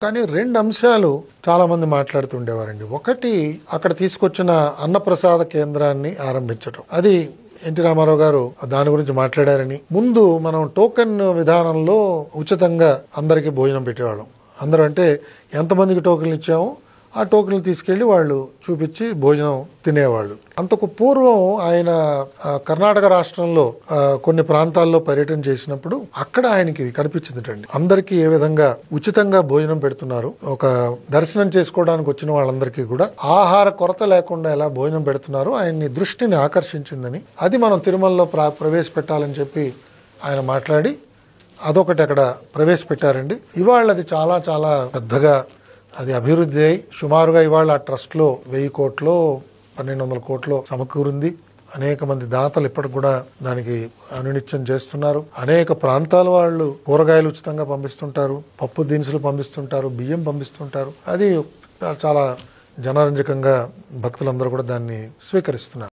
కానీ రెండు అంశాలు చాలా మంది మాట్లాడుతుండేవారండి. ఒకటి, అక్కడ తీసుకొచ్చిన అన్నప్రసాద కేంద్రాన్ని ఆరంభించడం. అది ఎన్టీ రామారావు గారు దాని గురించి మాట్లాడారని. ముందు మనం టోకెన్ విధానంలో ఉచితంగా అందరికీ భోజనం పెట్టేవాళ్ళం. అందరూ అంటే ఎంతమందికి టోకెన్లు ఇచ్చామో ఆ టోకెన్లు తీసుకెళ్లి వాళ్ళు చూపించి భోజనం తినేవాళ్ళు. అంతకు పూర్వం ఆయన కర్ణాటక రాష్ట్రంలో కొన్ని ప్రాంతాల్లో పర్యటన చేసినప్పుడు అక్కడ ఆయనకి కనిపించిందండి, అందరికీ ఏ విధంగా ఉచితంగా భోజనం పెడుతున్నారు, ఒక దర్శనం చేసుకోవడానికి వచ్చిన వాళ్ళందరికీ కూడా ఆహార కొరత లేకుండా ఎలా భోజనం పెడుతున్నారు, ఆయన్ని దృష్టిని ఆకర్షించిందని, అది మనం తిరుమలలో ప్రవేశపెట్టాలని చెప్పి ఆయన మాట్లాడి అదొకటి అక్కడ ప్రవేశపెట్టారండి. ఇవాళ అది చాలా చాలా పెద్దగా అది అభివృద్ధి అయి సుమారుగా ఇవాళ ఆ ట్రస్ట్లో 1000 కోట్లో 1200 కోట్లో సమకూరింది. అనేక మంది దాతలు ఇప్పటికి కూడా దానికి అనునిత్యం చేస్తున్నారు. అనేక ప్రాంతాల వాళ్ళు కూరగాయలు ఉచితంగా పంపిస్తుంటారు, పప్పు దినుసులు పంపిస్తుంటారు, బియ్యం పంపిస్తుంటారు. అది చాలా జనరంజకంగా భక్తులందరూ కూడా దాన్ని స్వీకరిస్తున్నారు.